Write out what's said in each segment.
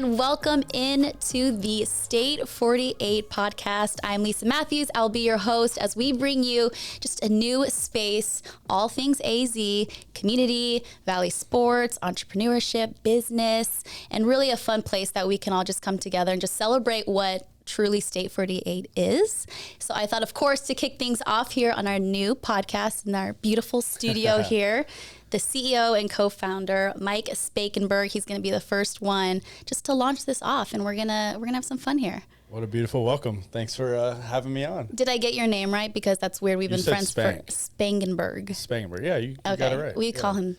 and welcome into the State 48 podcast. I'm Lisa Matthews. I'll be your host as we bring you just a new space, all things AZ, community, Valley sports, entrepreneurship, business, and really a fun place that we can all just come together and just celebrate what truly State 48 is. So I thought, of course, to kick things off here on our new podcast in our beautiful studio here, the CEO and co-founder, Mike Spangenberg. He's going to be the first one just to launch this off, and we're gonna have some fun here. What a beautiful welcome. Thanks for having me on. Did I get your name right? Because that's weird. We've been friends for Spangenberg. Spangenberg. Yeah, you got it right. We call him.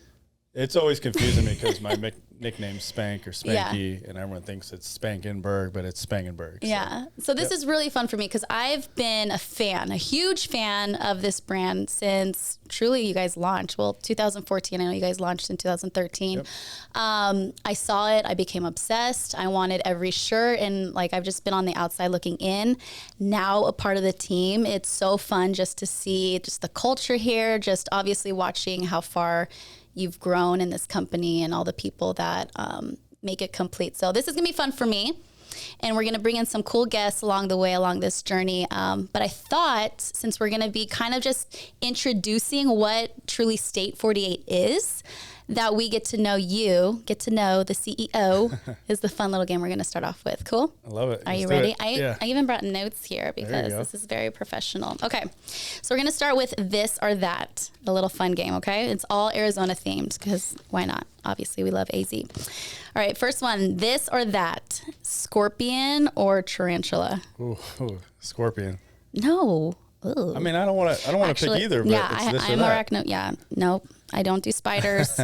It's always confusing me because my nickname's Spank or Spanky, and everyone thinks it's Spangenberg, but it's Spangenberg. So. Yeah. So this is really fun for me because I've been a huge fan of this brand since truly you guys launched. Well, 2014. I know you guys launched in 2013. Yep. I saw it. I became obsessed. I wanted every shirt, and I've just been on the outside looking in. Now a part of the team. It's so fun just to see just the culture here. Just obviously watching how far you've grown in this company and all the people that make it complete. So this is gonna be fun for me. And we're gonna bring in some cool guests along the way, along this journey. But I thought since we're gonna be kind of just introducing what truly State 48 is, that we get to know you, get to know the CEO is the fun little game we're going to start off with. Cool? I love it. Are you ready? I even brought notes here because this is very professional. Okay. So we're going to start with this or that, a little fun game, okay? It's all Arizona themed because why not? Obviously, we love AZ. All right, first one, this or that, scorpion or tarantula? Ooh, scorpion. No. Ooh. I mean, I don't want to pick either, but yeah, it's this I'm or that. arachno. Yeah, nope. I don't do spiders,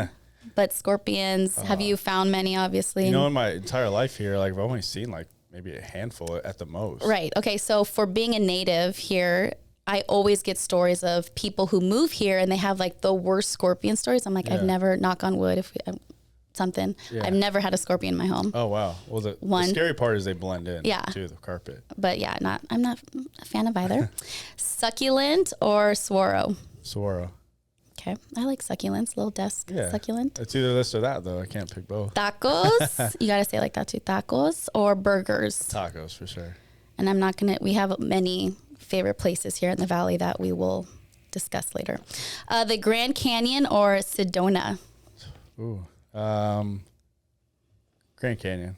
but scorpions. Have you found many, obviously? You know, in my entire life here, I've only seen maybe a handful at the most. Right. Okay. So for being a native here, I always get stories of people who move here and they have the worst scorpion stories. I'm I've never, knock on wood, I've never had a scorpion in my home. Oh, wow. Well, the scary part is they blend in to the carpet. But yeah, I'm not a fan of either. Succulent or swaro? Swaro. Okay. I like succulents, little desk succulent. It's either this or that, though. I can't pick both. Tacos. You got to say it like that too. Tacos or burgers? Tacos, for sure. And we have many favorite places here in the Valley that we will discuss later. The Grand Canyon or Sedona? Ooh. Grand Canyon.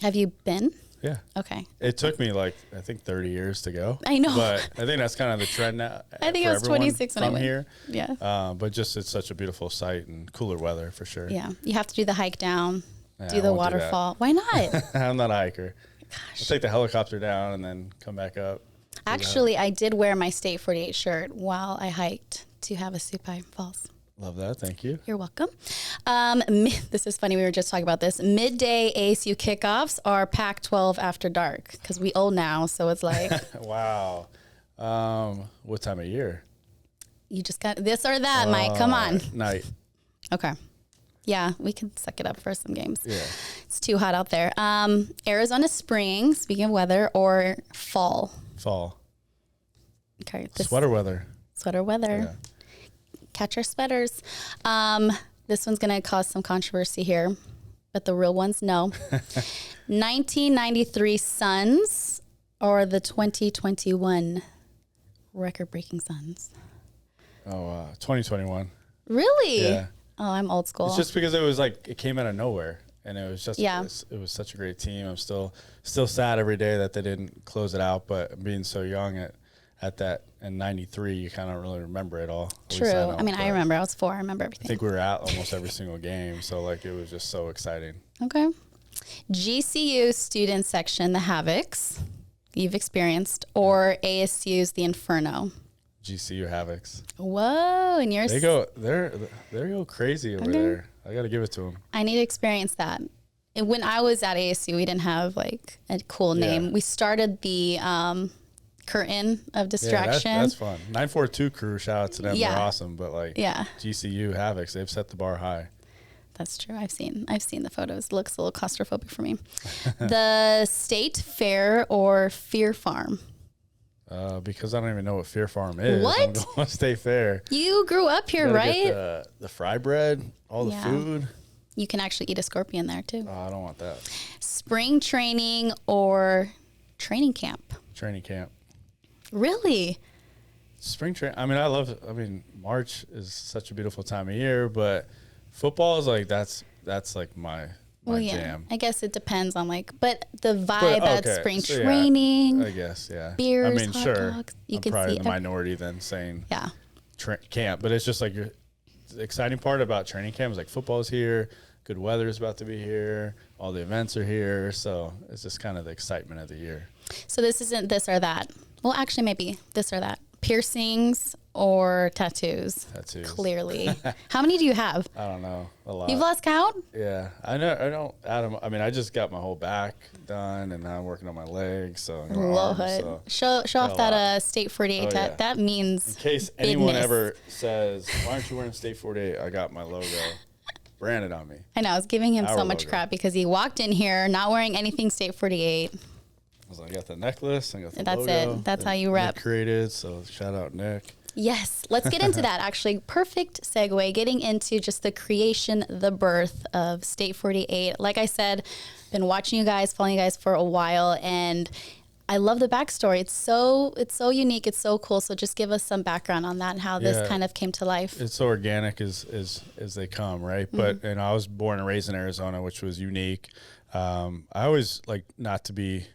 Have you been? Yeah. Okay. It took me I think 30 years to go. I know. But I think that's kind of the trend now. I think it was 26 when I went here. Yeah. But just it's such a beautiful site and cooler weather for sure. Yeah. You have to do the hike down, do the waterfall. Why not? I'm not a hiker. Gosh. I'll take the helicopter down and then come back up. Actually, I did wear my State 48 shirt while I hiked to Havasupai Falls. Love that. Thank you. You're welcome. This is funny. We were just talking about this. Midday ASU kickoffs are Pac-12 after dark because we old now. So it's wow. What time of year? You just got this or that, Mike. Come on. Night. Okay. Yeah, we can suck it up for some games. Yeah. It's too hot out there. Arizona spring, speaking of weather, or fall? Fall. Okay. Sweater weather. Sweater weather. Yeah. Catch our sweaters. This one's going to cause some controversy here, but the real ones know. 1993 Suns or the 2021 record-breaking Suns? Oh, 2021. Really? Yeah. Oh, I'm old school. It's just because it was it came out of nowhere, and it was just it was such a great team. I'm still sad every day that they didn't close it out, but being so young at that in 93, you kind of really remember it all. True. I mean, I remember. I was 4. I remember everything. I think we were at almost every single game, so it was just so exciting. Okay. GCU student section, the Havocs, you've experienced, or ASU's the Inferno? GCU Havocs. Whoa, and yours? They go crazy over there. I got to give it to them. I need to experience that. And when I was at ASU, we didn't have a cool name. We started the curtain of distraction. Yeah, that's fun. 942 crew, shout out to them. They're awesome. But GCU Havocs, they've set the bar high. That's true. I've seen the photos. It looks a little claustrophobic for me. The State Fair or Fear Farm? Because I don't even know what Fear Farm is. What? I'm going to State Fair. You grew up here, right? The fry bread, all the food. You can actually eat a scorpion there too. Oh, I don't want that. Spring training or training camp? Training camp. Really? Spring training. I mean, March is such a beautiful time of year, but football is like, that's like my jam. I guess it depends on but the vibe at spring So, training. I guess, yeah. Beers, I mean, hot sure. dogs. I'm probably the minority then saying camp, but it's just like the exciting part about training camp is like football's here, good weather is about to be here, all the events are here, so it's just kind of the excitement of the year. So this isn't this or that. Well, actually, maybe this or that. Piercings or tattoos? Tattoos. Clearly. How many do you have? I don't know. A lot. You've lost count? Yeah. I know. I don't, Adam. I mean, I just got my whole back done, and now I'm working on my legs. So, Show off that State 48 tat. That means, in case anyone ever says, why aren't you wearing State 48? I got my logo branded on me. I know. I was giving him so much crap because he walked in here not wearing anything State 48. I got the necklace. I got the logo. That's it. That's how you rep. Nick created. So shout out Nick. Yes. Let's get into that. Actually, perfect segue. Getting into just the creation, the birth of State 48. Like I said, been watching you guys, following you guys for a while, and I love the backstory. It's so unique. It's so cool. So just give us some background on that and how this kind of came to life. It's so organic as they come, right? Mm-hmm. And I was born and raised in Arizona, which was unique. I always like not to be,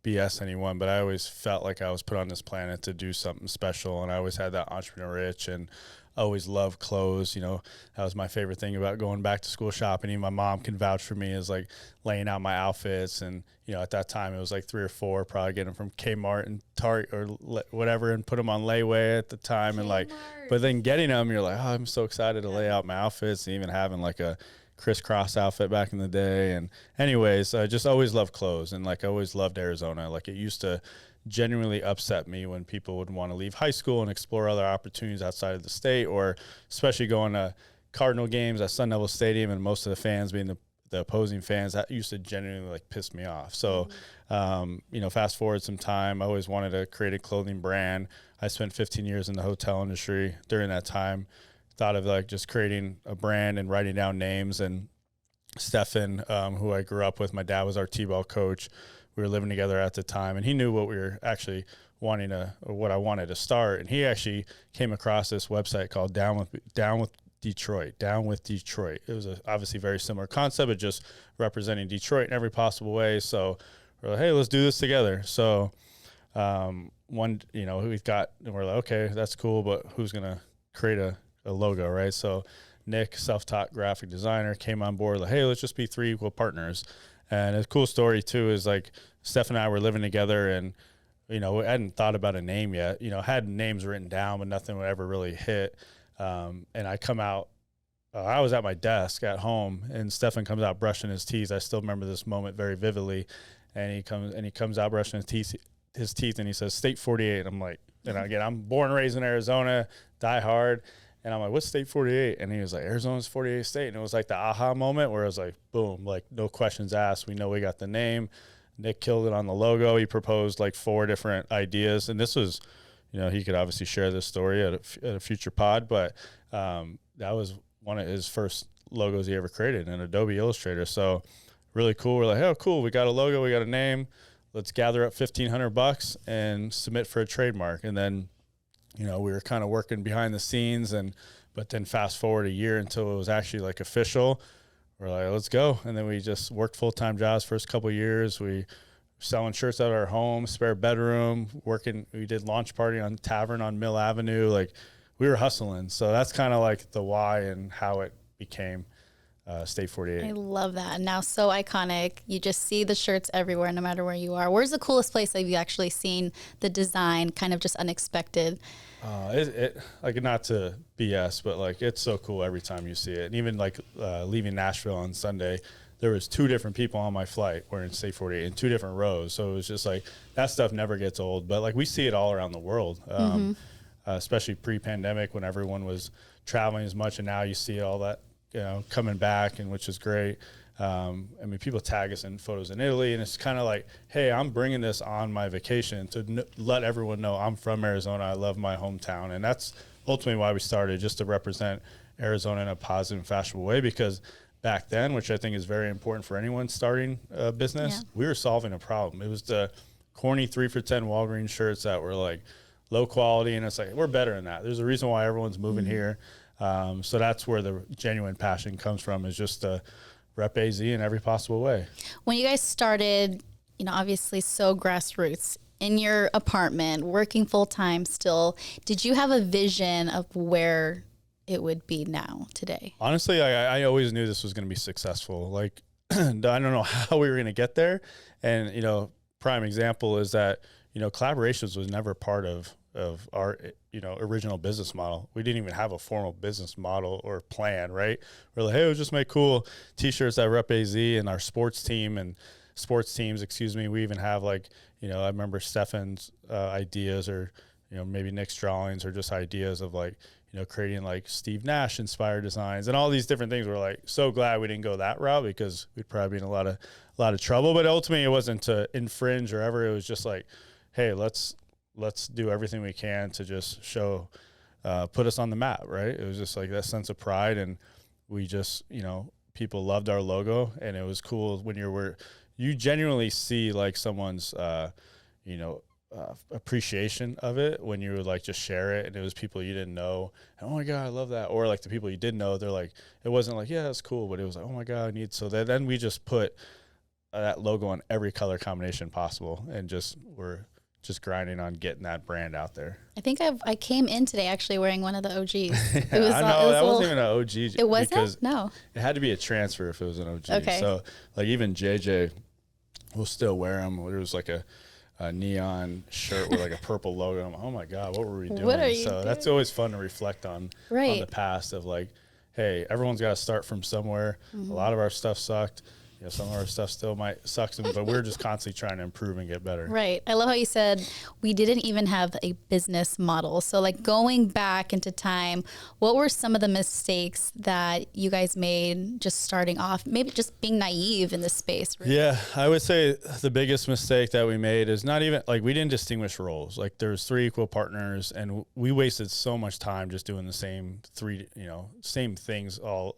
BS anyone, but I always felt like I was put on this planet to do something special. And I always had that entrepreneur itch and always loved clothes. That was my favorite thing about going back to school shopping. Even my mom can vouch for me, is like laying out my outfits. And, at that time it was like 3 or 4, probably getting them from Kmart and Target or whatever, and put them on layaway at the time. And but then getting them, you're like, oh, I'm so excited to lay out my outfits, and even having like a crisscross outfit back in the day. And anyways, I just always loved clothes, and I always loved Arizona. Like, it used to genuinely upset me when people would want to leave high school and explore other opportunities outside of the state, or especially going to Cardinal games at Sun Devil Stadium and most of the fans being the opposing fans. That used to genuinely piss me off. So, fast forward some time, I always wanted to create a clothing brand. I spent 15 years in the hotel industry during that time. Thought of just creating a brand and writing down names. And Stefan, who I grew up with, my dad was our T-ball coach. We were living together at the time, and he knew what we were actually what I wanted to start. And he actually came across this website called Down with Detroit. It was obviously very similar concept, but just representing Detroit in every possible way. So we're like, hey, let's do this together. So we're like, okay, that's cool, but who's gonna create a logo, right? So Nick, self-taught graphic designer, came on board like, hey, let's just be 3 equal partners. And a cool story too is Steph and I were living together, and we hadn't thought about a name yet. Had names written down, but nothing would ever really hit. And I come out, I was at my desk at home, and Stefan comes out brushing his teeth. I still remember this moment very vividly. And he comes out brushing his teeth, and he says, State 48. I'm like, and again, I'm born and raised in Arizona, die hard. And I'm like, what's State 48? And he was like, Arizona's 48th state. And it was like the aha moment where I was like, boom, no questions asked. We know we got the name. Nick killed it on the logo. He proposed 4 different ideas. And this was, he could obviously share this story at a future pod, but that was one of his first logos he ever created in Adobe Illustrator. So really cool. We're like, oh, cool. We got a logo. We got a name. Let's gather up $1,500 and submit for a trademark. And then, we were kind of working behind the scenes, but then fast forward a year until it was actually official. We're like, let's go. And then we just worked full-time jobs first couple of years. We were selling shirts out of our home, spare bedroom, working. We did launch party on Tavern on Mill Avenue. We were hustling. So that's kind of the why and how it became State 48. I love that. And now so iconic. You just see the shirts everywhere, no matter where you are. Where's the coolest place that you've actually seen the design kind of just unexpected? Not to BS, but it's so cool every time you see it. And even leaving Nashville on Sunday, there was 2 different people on my flight wearing State 48 in 2 different rows. So it was just that stuff never gets old. But we see it all around the world, especially pre-pandemic when everyone was traveling as much. And now you see all that, coming back, and which is great. People tag us in photos in Italy, and it's kind of hey, I'm bringing this on my vacation to let everyone know I'm from Arizona. I love my hometown. And that's ultimately why we started, just to represent Arizona in a positive and fashionable way, because back then, which I think is very important for anyone starting a business. We were solving a problem. It was the corny 3 for $10 Walgreens shirts that were like low quality, and it's like, we're better than that. There's a reason why everyone's moving here. So that's where the genuine passion comes from, is just to rep AZ in every possible way. When you guys started, you know, obviously so grassroots, in your apartment, working full time still, did you have a vision of where it would be now today? Honestly, I always knew this was going to be successful. Like, I don't know how we were going to get there. And, you know, prime example is that, you know, collaborations was never part of our, you know, original business model. We didn't even have a formal business model or plan, right? We're like, hey, we'll just make cool t-shirts that rep AZ and our sports teams, we even have like, you know, I remember Stefan's ideas, or, you know, maybe Nick's drawings, or just ideas of like, you know, creating like Steve Nash inspired designs and all these different things. We're like so glad we didn't go that route, because we'd probably be in a lot of trouble. But ultimately, it wasn't to infringe or ever. It was just like, hey, let's do everything we can to just show, put us on the map, right? It was just like that sense of pride, and we just, you know, people loved our logo, and it was cool when you genuinely see like someone's, you know, appreciation of it when you would like just share it, and it was people you didn't know, and, oh my God, I love that. Or like the people you did know, they're like, it wasn't like, yeah, that's cool, but it was like, oh my God, I need. So then we just put that logo on every color combination possible, and we're just grinding on getting that brand out there. I think I came in today actually wearing one of the OGs. It was, I know, that wasn't even an OG. It wasn't? Because no. It had to be a transfer if it was an OG. Okay. So like even JJ will still wear them. There was like a neon shirt with like a purple logo. I'm like, oh my God, what were we doing? What are you doing? That's always fun to reflect on the past of like, hey, everyone's got to start from somewhere. A lot of our stuff sucked. You know, some of our stuff still might suck, but we're just constantly trying to improve and get better. Right. I love how you said we didn't even have a business model. So like going back into time, what were some of the mistakes that you guys made just starting off, maybe just being naive in this space? Really? Yeah, I would say the biggest mistake that we made is not even like, we didn't distinguish roles. Like there's 3 equal partners, and we wasted so much time just doing the same same things, all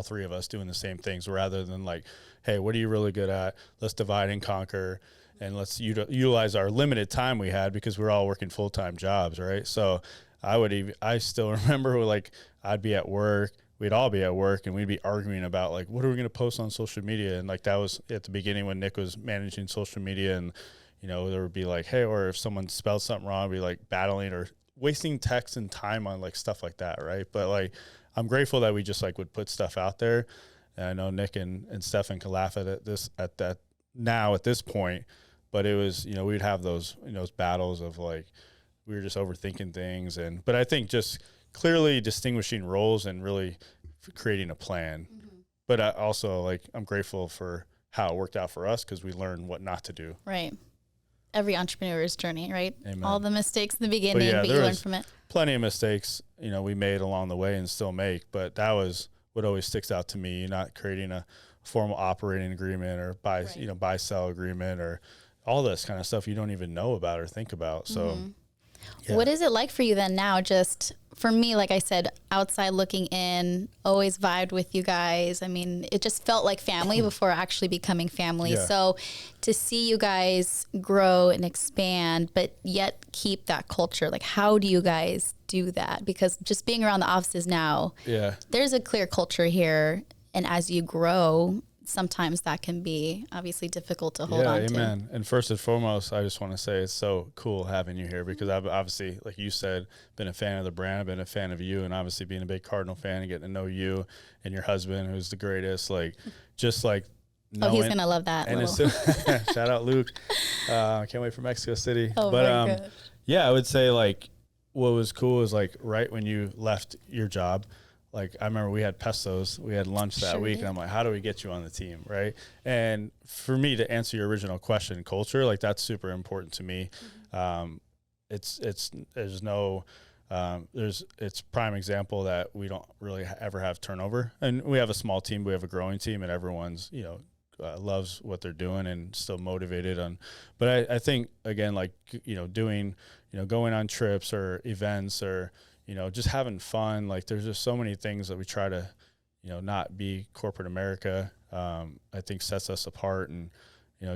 3 of us doing the same things, rather than like, hey, what are you really good at? Let's divide and conquer, and let's utilize our limited time we had, because we were all working full-time jobs, right? So I still remember like I'd be at work, we'd all be at work, and we'd be arguing about like, what are we going to post on social media? And like that was at the beginning when Nick was managing social media, and, you know, there would be like, hey, or if someone spelled something wrong, we'd be like battling or wasting text and time on like stuff like that, right? But like, I'm grateful that we just like would put stuff out there. And I know Nick and Stefan can laugh at that now at this point, but it was, you know, we'd have those, you know, those battles of like, we were just overthinking things. But I think just clearly distinguishing roles and really creating a plan. But I also like, I'm grateful for how it worked out for us, because we learned what not to do. Right. Every entrepreneur's journey, right? Amen. All the mistakes in the beginning, but you learn from it. Plenty of mistakes, you know, we made along the way and still make, but that was what always sticks out to me. You're not creating a formal operating agreement or buy-sell agreement or all this kind of stuff you don't even know about or think about. So What is it like for you then now? Just for me, like I said, outside looking in, always vibed with you guys. I mean, it just felt like family before actually becoming family. Yeah. So to see you guys grow and expand, but yet keep that culture, like how do you guys do that? Because just being around the offices now, there's a clear culture here. And as you grow, sometimes that can be obviously difficult to hold on to. Amen. And first and foremost, I just want to say it's so cool having you here, because I've obviously, like you said, been a fan of the brand. I've been a fan of you, and obviously being a big Cardinal fan and getting to know you and your husband, who's the greatest, like just like knowing. Oh, he's going to love that. And shout out Luke. I can't wait for Mexico City. Oh, but my gosh. Yeah, I would say like what was cool is like right when you left your job, like I remember we had Pestos, we had lunch that week, and I'm like, how do we get you on the team, right? And for me to answer your original question, culture, like that's super important to me. It's prime example that we don't really ever have turnover, and we have a small team, we have a growing team, and everyone's loves what they're doing and still motivated on. But I think again, like doing going on trips or events or just having fun, like there's just so many things that we try to not be corporate America, I think sets us apart. And,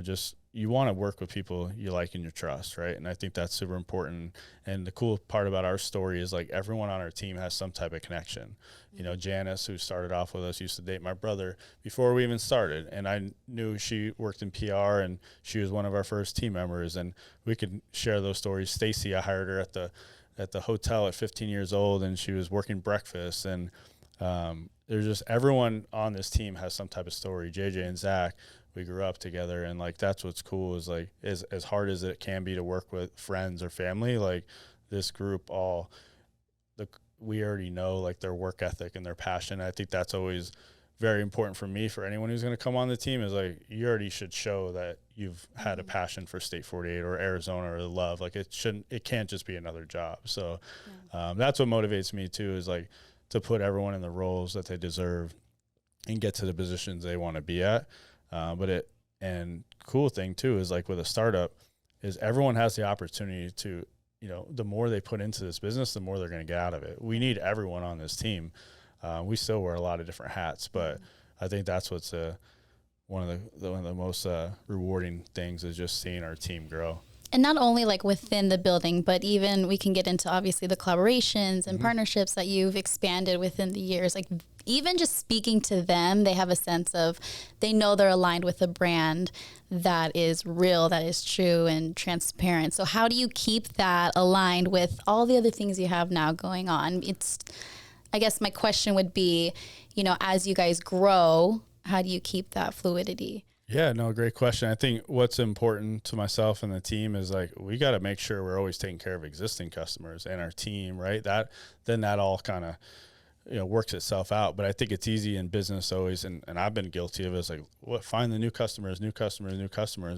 just you want to work with people you like and you trust, right? And I think that's super important. And the cool part about our story is like everyone on our team has some type of connection. Janice, who started off with us, used to date my brother before we even started. And I knew she worked in PR and she was one of our first team members. And we could share those stories. Stacy, I hired her at the hotel at 15 years old, and she was working breakfast. And there's just everyone on this team has some type of story. JJ and Zach, we grew up together, and like that's what's cool is like as hard as it can be to work with friends or family, like this group we already know like their work ethic and their passion. I think that's always very important for me, for anyone who's going to come on the team, is like you already should show that you've had a passion for State 48 or Arizona or the love. Like it can't just be another job. So that's what motivates me too, is like to put everyone in the roles that they deserve and get to the positions they want to be at. And cool thing too is like with a startup is everyone has the opportunity to, the more they put into this business, the more they're going to get out of it. We need everyone on this team. We still wear a lot of different hats, but I think that's what's one of the most rewarding things is just seeing our team grow. And not only like within the building, but even we can get into obviously the collaborations and partnerships that you've expanded within the years. Like even just speaking to them, they have a sense of, they know they're aligned with a brand that is real, that is true and transparent. So how do you keep that aligned with all the other things you have now going on? I guess my question would be, as you guys grow, how do you keep that fluidity? Yeah, no, great question. I think what's important to myself and the team is like, we got to make sure we're always taking care of existing customers and our team, right? Then that all kind of, works itself out. But I think it's easy in business always. And I've been guilty of it. It's like, find the new customers.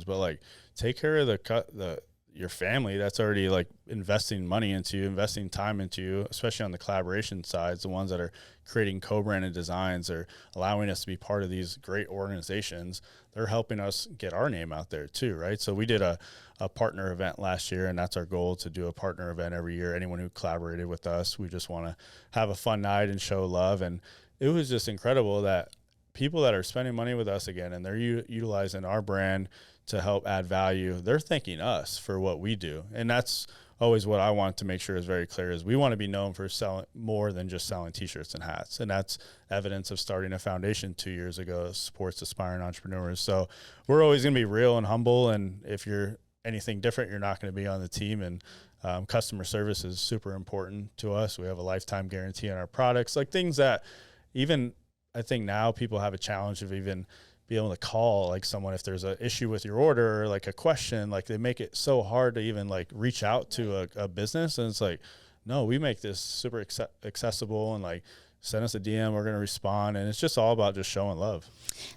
But like take care of your family that's already like investing money into you, investing time into you, especially on the collaboration sides, the ones that are creating co-branded designs or allowing us to be part of these great organizations. They're helping us get our name out there too, right? So we did a partner event last year, and that's our goal, to do a partner event every year. Anyone who collaborated with us, we just want to have a fun night and show love. And it was just incredible that people that are spending money with us again, and they're utilizing our brand to help add value, they're thanking us for what we do. And that's always what I want to make sure is very clear, is we want to be known for selling more than just selling t-shirts and hats. And that's evidence of starting a foundation 2 years ago that supports aspiring entrepreneurs. So we're always going to be real and humble. And if you're anything different, you're not going to be on the team. And customer service is super important to us. We have a lifetime guarantee on our products, like things that even I think now people have a challenge of even be able to call like someone if there's an issue with your order or like a question. Like they make it so hard to even like reach out to a business. And it's like, no, we make this super accessible, and like send us a DM, we're going to respond. And it's just all about just showing love.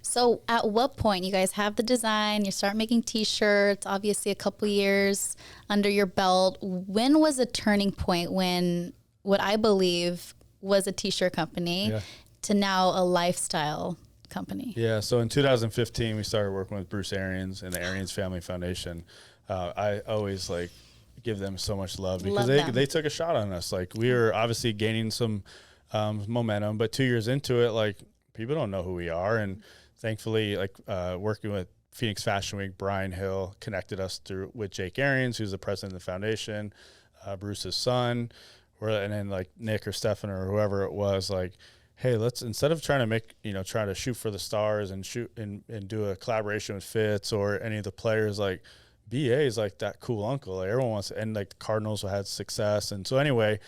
So at what point you guys have the design, you start making t-shirts, obviously a couple years under your belt. When was a turning point when what I believe was a t-shirt company to now a lifestyle company? Yeah, so in 2015, we started working with Bruce Arians and the Arians Family Foundation. I always like give them so much love because they took a shot on us. Like we were obviously gaining some momentum, but 2 years into it, like people don't know who we are. And thankfully, like working with Phoenix Fashion Week, Brian Hill connected us with Jake Arians, who's the president of the foundation, Bruce's son, and then like Nick or Stefan or whoever it was, like, hey, let's, instead of trying to try to shoot for the stars and shoot and do a collaboration with Fitz or any of the players, like BA is like that cool uncle. Like everyone wants, and like the Cardinals had success. And so anyway,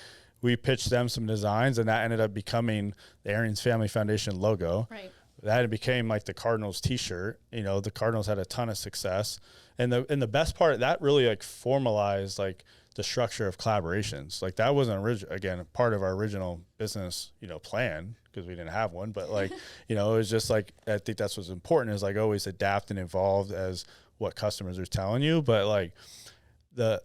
we pitched them some designs, and that ended up becoming the Arians Family Foundation logo. Right. That became like the Cardinals t-shirt. The Cardinals had a ton of success. And the best part, that really like formalized like the structure of collaborations. Like that wasn't again, part of our original business, plan, because we didn't have one, but like, it was just like, I think that's what's important, is like always adapt and evolve as what customers are telling you. But like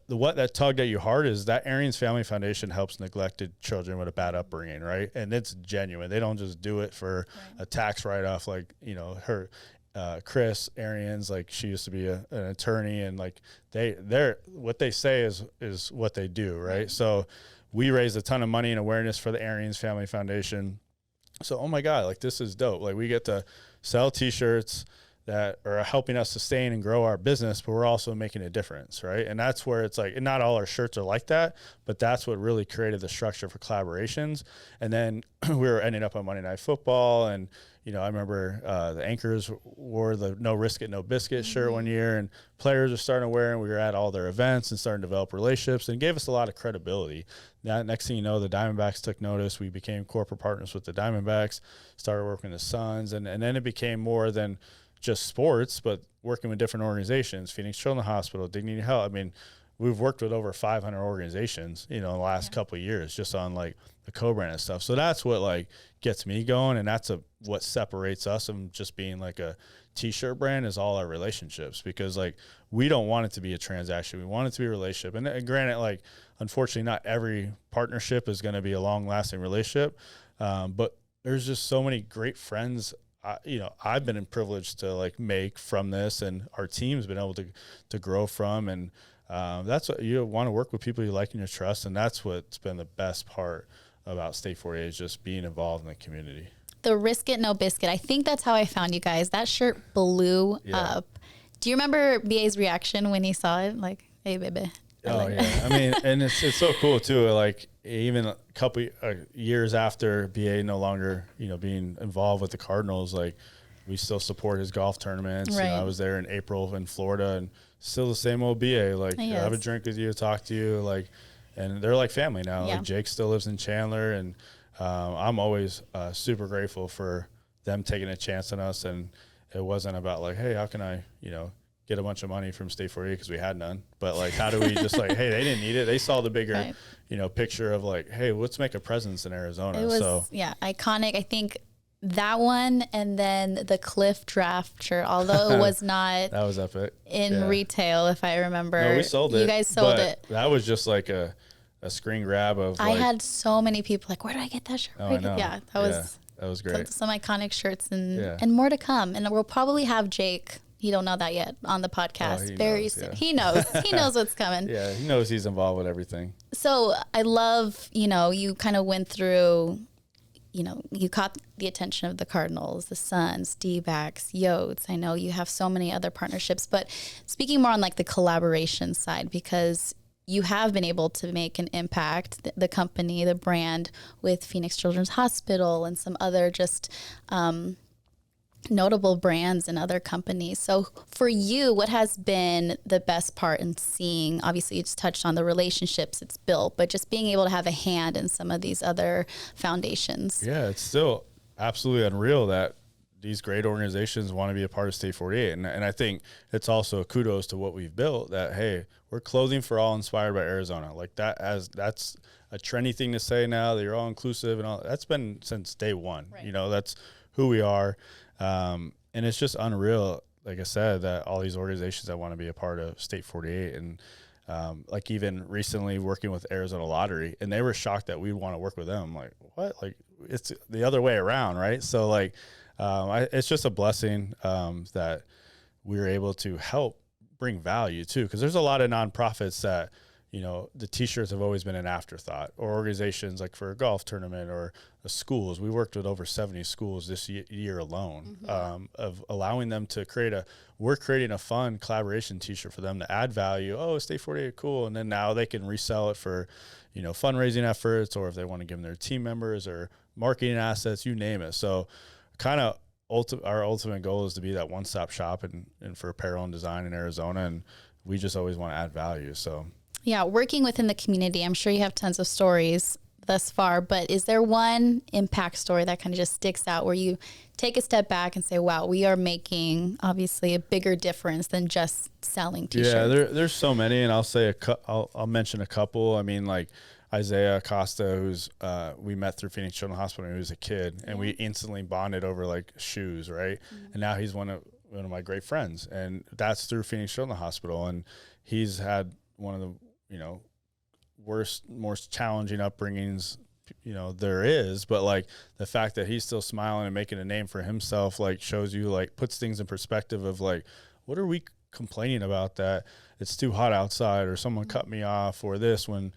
what that tugged at you hard is that Arians Family Foundation helps neglected children with a bad upbringing, right? And it's genuine. They don't just do it for a tax write-off. Like, her, Chris Arians, like she used to be an attorney, and like they're what they say is what they do, right? So we raised a ton of money and awareness for the Arians Family Foundation. So, oh my God, like this is dope. Like we get to sell t-shirts that are helping us sustain and grow our business, but we're also making a difference, right? And that's where it's like, and not all our shirts are like that, but that's what really created the structure for collaborations. And then we were ending up on Monday Night Football, and I remember the anchors wore the "No Risk It, No Biscuit" shirt one year, and players were starting to wear, and we were at all their events and starting to develop relationships, and gave us a lot of credibility. Now, next thing you know, the Diamondbacks took notice. We became corporate partners with the Diamondbacks, started working with the Suns, and then it became more than just sports, but working with different organizations, Phoenix Children's Hospital, Dignity Health. I mean, we've worked with over 500 organizations, in the last couple of years, just on like the co-brand and stuff. So that's what like gets me going. And that's what separates us from just being like a t-shirt brand, is all our relationships, because like, we don't want it to be a transaction. We want it to be a relationship. And granted, like, unfortunately, not every partnership is going to be a long lasting relationship. But there's just so many great friends I've been privileged to like make from this, and our team's been able to grow from. And that's what you want to work with, people you like and you trust. And that's what's been the best part about State 48, is just being involved in the community. The Risk It, No Biscuit. I think that's how I found you guys. That shirt blew up. Do you remember BA's reaction when he saw it? Like, hey, baby. Oh, yeah. I mean, and it's so cool too. Like, even a couple years after BA no longer, being involved with the Cardinals, like, we still support his golf tournaments. Right. I was there in April in Florida, and still the same old BA. Like, have a drink with you, talk to you, like, and they're like family now. Yeah. Like, Jake still lives in Chandler, and I'm always super grateful for them taking a chance on us. And it wasn't about like, hey, how can I, get a bunch of money from State 48, because we had none. But like, how do we just like, hey, they didn't need it. They saw the bigger, picture of like, hey, let's make a presence in Arizona. It was, iconic. I think that one, and then the Cliff draft shirt, although it was not that was epic in retail, if I remember. No, we sold it. You guys sold it. That was just like a screen grab of. I had so many people like, where do I get that shirt? Oh, I know. Yeah, that was great. Some iconic shirts and more to come. And we'll probably have Jake. He don't know that yet on the podcast. Very soon. Yeah. He knows. He knows what's coming. Yeah, he knows he's involved with everything. So I love, you kind of went through, you caught the attention of the Cardinals, the Suns, D-backs, Yotes. I know you have so many other partnerships, but speaking more on like the collaboration side, because you have been able to make an impact, the company, the brand, with Phoenix Children's Hospital and some other just notable brands and other companies. So for you, what has been the best part in seeing, obviously it's touched on the relationships it's built, but just being able to have a hand in some of these other foundations? Yeah, it's still absolutely unreal that these great organizations want to be a part of State 48. And I think it's also kudos to what we've built, that, hey, we're clothing for all, inspired by Arizona. Like that's a trendy thing to say now, that you're all inclusive and all. That's been since day one. Right. That's who we are. And it's just unreal, like I said, that all these organizations that want to be a part of State 48. And like even recently working with Arizona Lottery, and they were shocked that we'd want to work with them. I'm like, what? Like, it's the other way around, right? So like, it's just a blessing that we were able to help bring value too, because there's a lot of nonprofits that, the t-shirts have always been an afterthought, or organizations like for a golf tournament or schools. We worked with over 70 schools this year alone, of allowing them to we're creating a fun collaboration t-shirt for them to add value. Oh, State 48, cool. And then now they can resell it for, fundraising efforts, or if they want to give them their team members or marketing assets, you name it. So kind of our ultimate goal is to be that one-stop shop and for apparel and design in Arizona. And we just always want to add value. So yeah, working within the community, I'm sure you have tons of stories thus far, but is there one impact story that kind of just sticks out where you take a step back and say, wow, we are making obviously a bigger difference than just selling t-shirts? Yeah, there's so many, and I'll mention a couple. I mean, like Isaiah Acosta, who's we met through Phoenix Children's Hospital when he was a kid, and we instantly bonded over like shoes, right? And now he's one of my great friends, and that's through Phoenix Children's Hospital. And he's had one of the worst, most challenging upbringings, there is, but like the fact that he's still smiling and making a name for himself, like shows you, like puts things in perspective of like, what are we complaining about that it's too hot outside, or someone cut me off, or this, when,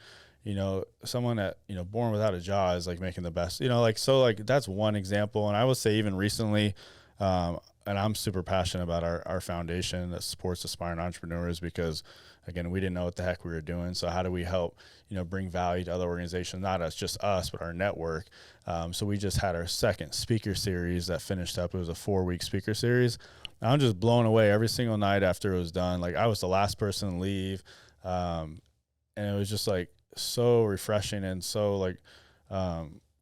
someone that, born without a jaw is like making the best, so like that's one example. And I would say even recently, and I'm super passionate about our foundation that supports aspiring entrepreneurs, because again, we didn't know what the heck we were doing. So how do we help, bring value to other organizations, not as just us, but our network. So we just had our second speaker series that finished up. It was a 4-week speaker series. I'm just blown away every single night after it was done. Like, I was the last person to leave. And it was just like so refreshing and so like,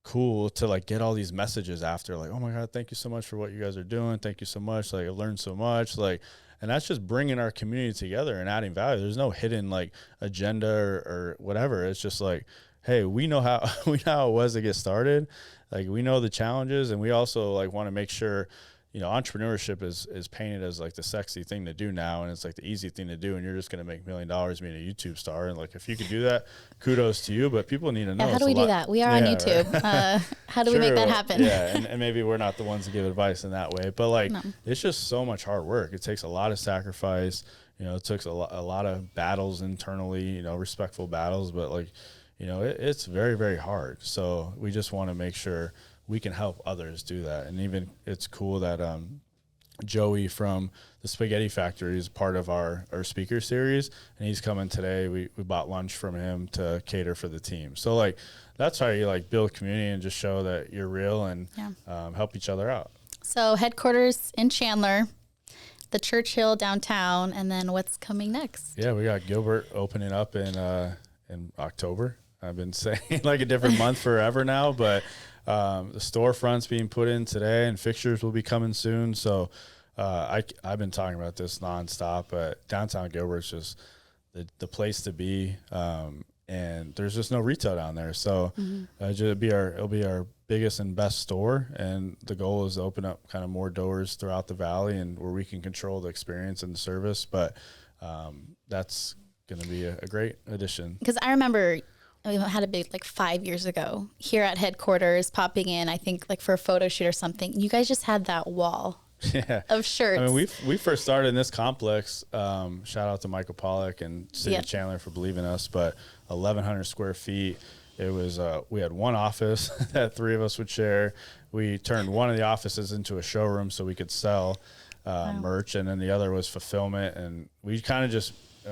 cool to like get all these messages after, like, oh my God, thank you so much for what you guys are doing. Thank you so much. Like, I've learned so much. Like, and that's just bringing our community together and adding value. There's no hidden like agenda or whatever. It's just like, hey, we know how it was to get started. Like, we know the challenges, and we also like want to make sure, entrepreneurship is painted as like the sexy thing to do now, and it's like the easy thing to do, and you're just going to make $1 million being a YouTube star. And like, if you could do that, kudos to you, but people need to know. How do we do that? We are on YouTube. Right? How do we make that happen? Yeah, and maybe we're not the ones to give advice in that way, but like, it's just so much hard work. It takes a lot of sacrifice. It takes a lot of battles internally, respectful battles, but like, it's very, very hard. So we just want to make sure we can help others do that. And even it's cool that Joey from the Spaghetti Factory is part of our speaker series, and he's coming today. We bought lunch from him to cater for the team. So like, that's how you like build community and just show that you're real and help each other out. So headquarters in Chandler, the Churchill downtown, and then what's coming next? Yeah, we got Gilbert opening up in October. I've been saying like a different month forever now, but the storefront's being put in today, and fixtures will be coming soon. So I've been talking about this nonstop, but downtown Gilbert's just the place to be, and there's just no retail down there. So it'll be our biggest and best store, and the goal is to open up kind of more doors throughout the valley, and where we can control the experience and the service. But that's going to be a great addition. Because I remember we had a big, like 5 years ago here at headquarters, popping in, I think like for a photo shoot or something. You guys just had that wall of shirts. I mean, we first started in this complex. Shout out to Michael Pollack and City of Chandler for believing us, but 1,100 square feet. It was, we had one office that 3 of us would share. We turned one of the offices into a showroom so we could sell merch, and then the other was fulfillment. And we kind of just,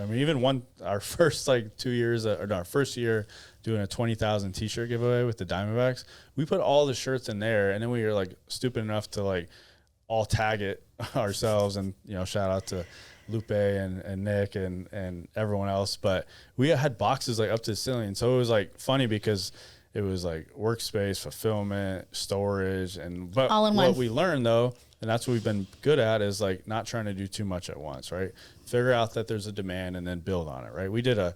even our first like 2 years, our first year doing a 20,000 t-shirt giveaway with the Diamondbacks, we put all the shirts in there, and then we were like stupid enough to like all tag it ourselves. And, shout out to Lupe and Nick and everyone else. But we had boxes like up to the ceiling. So it was like funny because it was like workspace, fulfillment, storage, but all in what one. We learned though, and that's what we've been good at, is like not trying to do too much at once, right? Figure out that there's a demand and then build on it, right? We did a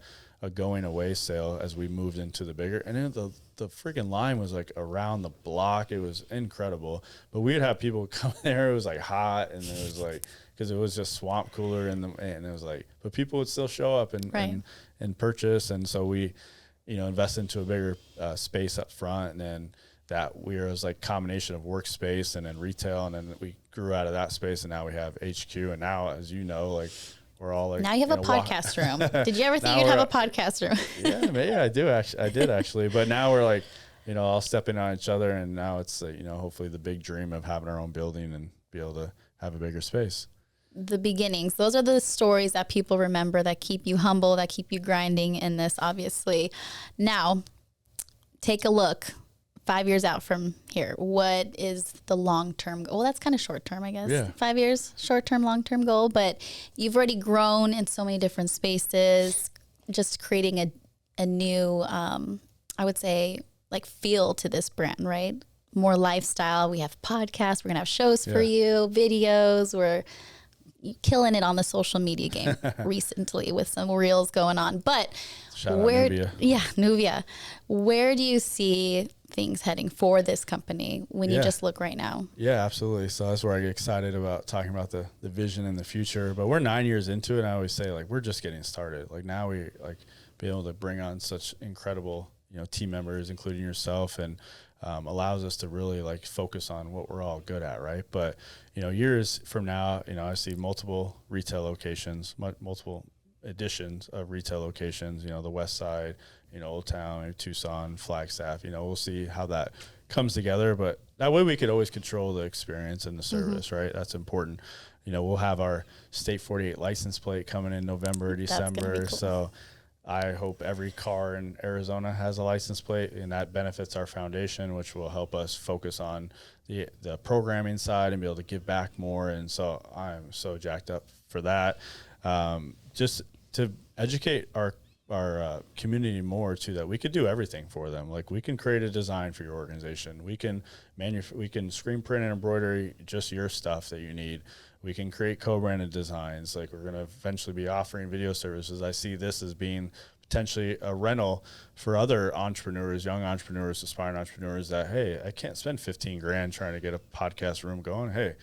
going away sale as we moved into the bigger, and then the freaking line was like around the block. It was incredible. But we'd have people come there. It was like hot, and it was like, because it was just swamp cooler, and it was like, but people would still show up and purchase. And so we, invest into a bigger space up front, and then that was like combination of workspace and then retail, and then we grew out of that space, and now we have HQ. And now, as you know, like, we're all like, now you have a podcast room. Did you ever think you'd have a podcast room? Yeah, maybe I did actually. But now we're like, all stepping on each other, and now it's hopefully the big dream of having our own building and be able to have a bigger space. The beginnings, those are the stories that people remember, that keep you humble, that keep you grinding in this, obviously. Now, take a look 5 years out from here. What is the long-term goal? Well, that's kind of short-term, I guess. Yeah. 5 years, short-term, long-term goal. But you've already grown in so many different spaces, just creating a new, I would say, like feel to this brand, right? More lifestyle. We have podcasts. We're going to have shows for you, videos. We're killing it on the social media game recently with some reels going on. But shout out Nubia. Yeah, Nubia. Where do you see things heading for this company when you just look right now? Yeah, absolutely. So that's where I get excited about talking about the vision and the future. But we're 9 years into it, and I always say, like, we're just getting started. Like, now we like be able to bring on such incredible, team members, including yourself, and allows us to really like focus on what we're all good at, right? But years from now, I see multiple retail locations, multiple additions of retail locations, the West Side, Old Town, Tucson, Flagstaff, we'll see how that comes together, but that way we could always control the experience and the service, right? That's important. We'll have our State 48 license plate coming in November, December. Cool. So I hope every car in Arizona has a license plate, and that benefits our foundation, which will help us focus on the programming side and be able to give back more. And so I'm so jacked up for that. Just to educate our community more too, that we could do everything for them. Like, we can create a design for your organization. We can screen print and embroidery just your stuff that you need. We can create co-branded designs. Like, we're going to eventually be offering video services. I see this as being potentially a rental for other entrepreneurs, young entrepreneurs, aspiring entrepreneurs that, hey, I can't spend 15 grand trying to get a podcast room going. Hey,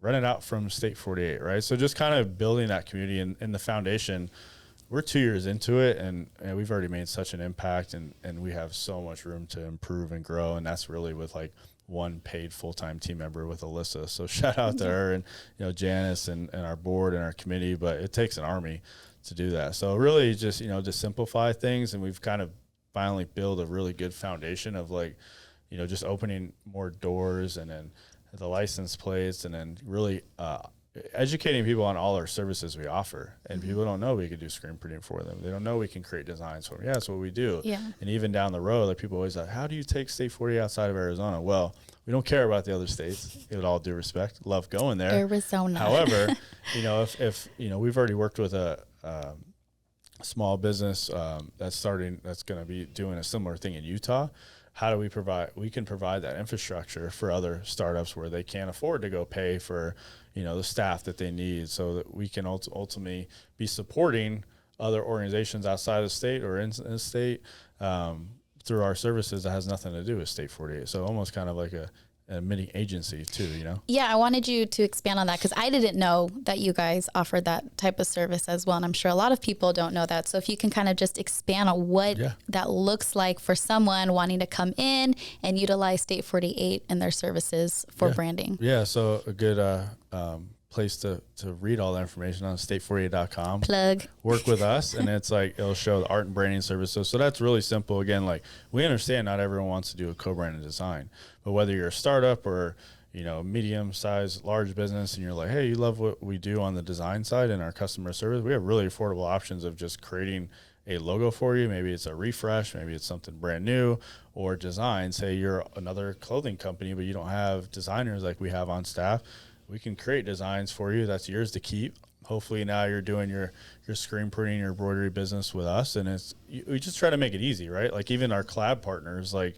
rent it out from State 48, right? So just kind of building that community and the foundation. We're 2 years into it, and we've already made such an impact, and we have so much room to improve and grow. And that's really with like one paid full-time team member with Alyssa. So shout out to her and, Janice and our board and our committee, but it takes an army to do that. So really just, to simplify things. And we've kind of finally built a really good foundation of like, just opening more doors, and then the license plates, and then really, educating people on all our services we offer. And people don't know we can do screen printing for them. They don't know we can create designs for them. Yeah, that's what we do. Yeah. And even down the road, like, people always like, how do you take State 40 outside of Arizona? Well, we don't care about the other states, with all due respect. Love going there. Arizona. However, if we've already worked with a small business that's going to be doing a similar thing in Utah. How do we can provide that infrastructure for other startups where they can't afford to go pay for, the staff that they need, so that we can ultimately be supporting other organizations outside of the state or in the state through our services that has nothing to do with State 48. So almost kind of like a mini agency too, Yeah, I wanted you to expand on that, because I didn't know that you guys offered that type of service as well. And I'm sure a lot of people don't know that. So if you can kind of just expand on what that looks like for someone wanting to come in and utilize State 48 and their services for branding. Yeah, so a good place to read all the information on state48.com. Plug. Work with us, and it's like, it'll show the art and branding services. So that's really simple. Again, like, we understand not everyone wants to do a co-branded design, but whether you're a startup or, medium-sized, large business, and you're like, hey, you love what we do on the design side and our customer service, we have really affordable options of just creating a logo for you. Maybe it's a refresh, maybe it's something brand new, or design. Say you're another clothing company, but you don't have designers like we have on staff. We can create designs for you. That's yours to keep. Hopefully now you're doing your screen printing, your embroidery business with us. And we just try to make it easy, right? Like, even our collab partners, like,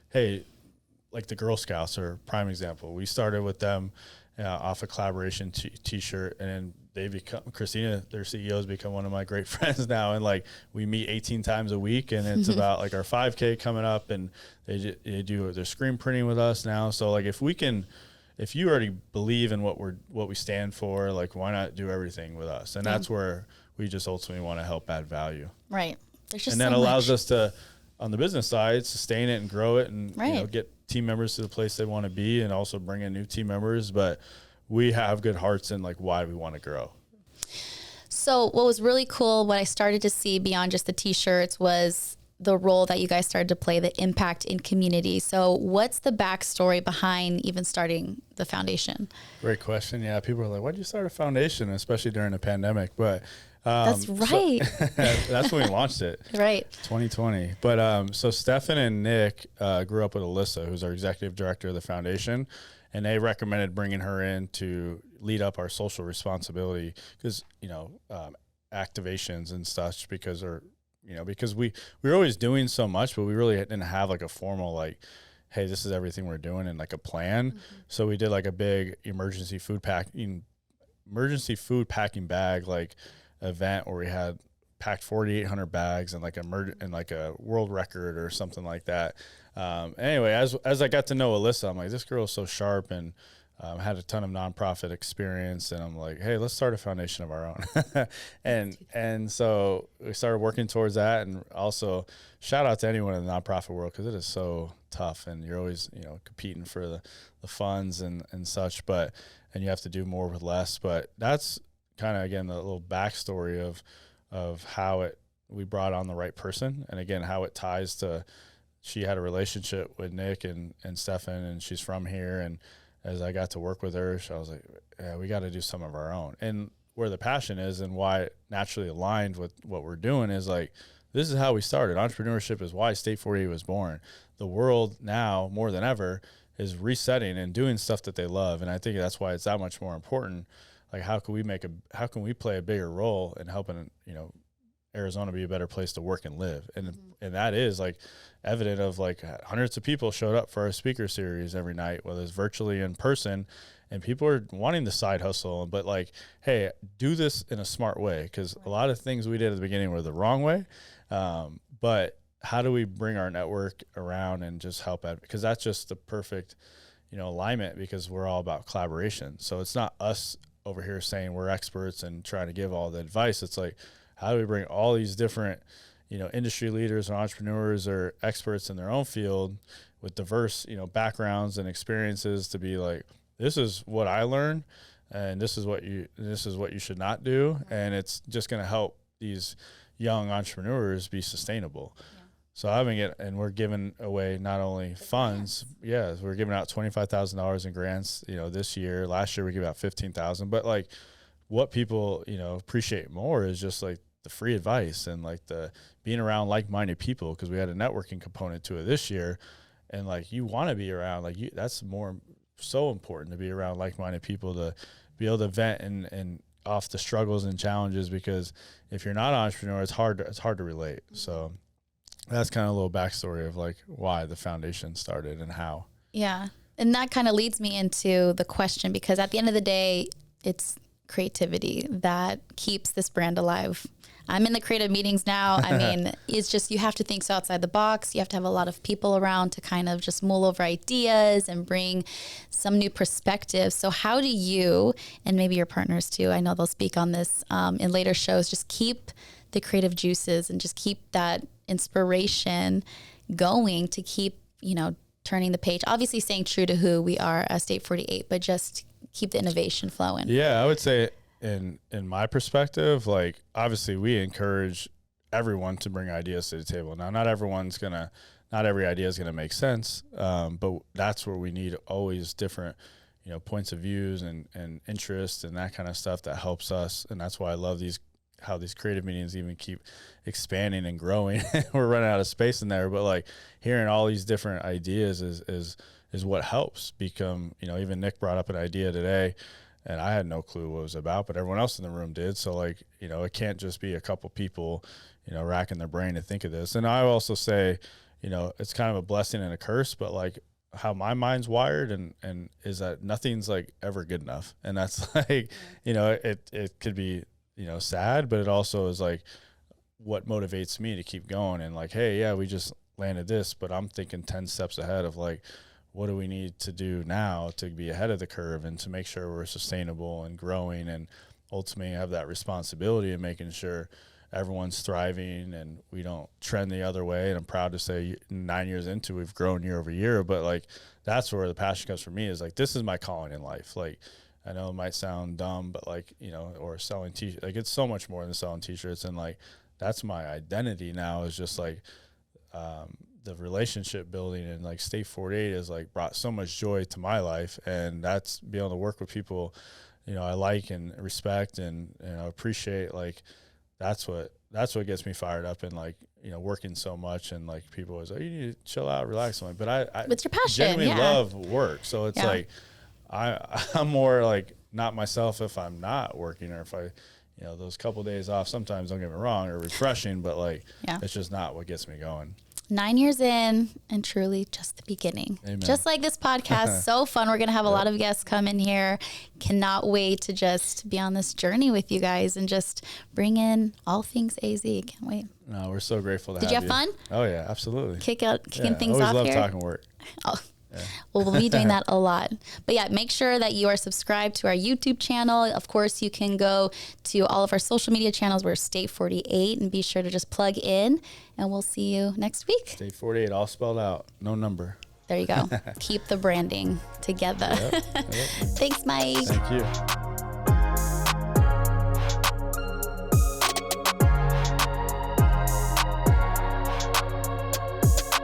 hey, like the Girl Scouts are a prime example. We started with them off a collaboration t-shirt, and then they become, Christina, their CEO, has become one of my great friends now. And like, we meet 18 times a week, and it's about like our 5K coming up, and they do their screen printing with us now. So like, if you already believe in what we stand for, like, why not do everything with us? And that's where we just ultimately want to help add value. Right. There's just that allows us to, on the business side, sustain it and grow it, and get team members to the place they want to be, and also bring in new team members. But we have good hearts in like why we want to grow. So what was really cool, what I started to see beyond just the t-shirts, was the role that you guys started to play, the impact in community. So what's the backstory behind even starting the foundation? Great question. Yeah, people are like, why'd you start a foundation, especially during a pandemic? But that's right. So, that's when we launched it. Right. 2020. But so Stefan and Nick grew up with Alyssa, who's our executive director of the foundation, and they recommended bringing her in to lead up our social responsibility, because, activations and such, because we were always doing so much, but we really didn't have like a formal, like, hey, this is everything we're doing, and like a plan. So we did like a big emergency food packing bag, like, event where we had packed 4,800 bags and like a world record or something like that. Anyway, as I got to know Alyssa, I'm like, this girl is so sharp, and had a ton of nonprofit experience, and I'm like, hey, let's start a foundation of our own. and so we started working towards that. And also shout out to anyone in the nonprofit world, because it is so tough, and you're always competing for the funds and such, and you have to do more with less. But that's kind of, again, the little backstory of of how we brought on the right person. And again, how it ties to, she had a relationship with Nick and Stefan, and she's from here. And as I got to work with her, I was like, yeah, we got to do some of our own. And where the passion is and why it naturally aligned with what we're doing is like, this is how we started. Entrepreneurship is why State 48 was born. The world now, more than ever, is resetting and doing stuff that they love. And I think that's why it's that much more important. Like, how can we play a bigger role in helping, Arizona be a better place to work and live? And that is like evident of like hundreds of people showed up for our speaker series every night, whether it's virtually in person, and people are wanting the side hustle, but like, hey, do this in a smart way. Cause a lot of things we did at the beginning were the wrong way. But how do we bring our network around and just help out? Because that's just the perfect, alignment, because we're all about collaboration. So it's not us over here saying we're experts and trying to give all the advice. It's like, how do we bring all these different, industry leaders or entrepreneurs or experts in their own field with diverse, backgrounds and experiences to be like, this is what I learned, and this is what you should not do. And it's just going to help these young entrepreneurs be sustainable. Yeah. So we're giving away not only funds, we're giving out $25,000 in grants, this year. Last year we gave out $15,000, but like what people, appreciate more is just like the free advice and like the being around like-minded people, because we had a networking component to it this year. And like, you want to be around, like that's so important to be around like-minded people, to be able to vent and off the struggles and challenges, because if you're not an entrepreneur, it's hard to relate. So that's kind of a little backstory of like why the foundation started and how. Yeah. And that kind of leads me into the question, because at the end of the day, it's creativity that keeps this brand alive. I'm in the creative meetings now. I mean, it's just, you have to think so outside the box. You have to have a lot of people around to kind of just mull over ideas and bring some new perspectives. So how do you, and maybe your partners too, I know they'll speak on this in later shows, just keep the creative juices and just keep that inspiration going to keep, turning the page, obviously staying true to who we are as State 48, but just keep the innovation flowing? Yeah, I would say in my perspective, like obviously we encourage everyone to bring ideas to the table. Now, not every idea is gonna make sense, but that's where we need always different, points of views and interest and that kind of stuff that helps us. And that's why I love how these creative meetings even keep expanding and growing. We're running out of space in there, but like hearing all these different ideas is what helps become, even Nick brought up an idea today and I had no clue what it was about, but everyone else in the room did. So like, it can't just be a couple people, racking their brain to think of this. And I also say, it's kind of a blessing and a curse, but like how my mind's wired and is that nothing's like ever good enough. And that's like, it could be, sad, but it also is like what motivates me to keep going and like, hey, yeah, we just landed this, but I'm thinking 10 steps ahead of like, what do we need to do now to be ahead of the curve and to make sure we're sustainable and growing and ultimately have that responsibility of making sure everyone's thriving and we don't trend the other way. And I'm proud to say 9 years into, we've grown year over year, but like, that's where the passion comes for me, is like, this is my calling in life. Like, I know it might sound dumb, but like, or selling t-shirts, like it's so much more than selling t-shirts. And like, that's my identity now, is just like, the relationship building, and like State 48 has like brought so much joy to my life. And that's being able to work with people, I like and respect and, appreciate. Like, that's what gets me fired up and like, working so much. And like people always like, you need to chill out, relax. But I it's your passion. Genuinely love work. So it's like, I'm more like not myself if I'm not working, or if I, those couple days off sometimes, don't get me wrong, are refreshing, but like, it's just not what gets me going. 9 years in, and truly just the beginning. Amen. Just like this podcast, so fun. We're going to have a lot of guests come in here. Cannot wait to just be on this journey with you guys and just bring in all things AZ. Can't wait. No, we're so grateful to have you. Did you have fun? Oh yeah, absolutely. Kicking things off here. I always love talking work. Oh. Yeah. Well, we'll be doing that a lot. But yeah, make sure that you are subscribed to our YouTube channel. Of course, you can go to all of our social media channels. We're State 48, and be sure to just plug in, and we'll see you next week. State 48, all spelled out, no number. There you go. Keep the branding together. Yep. Thanks, Mike. Thank you.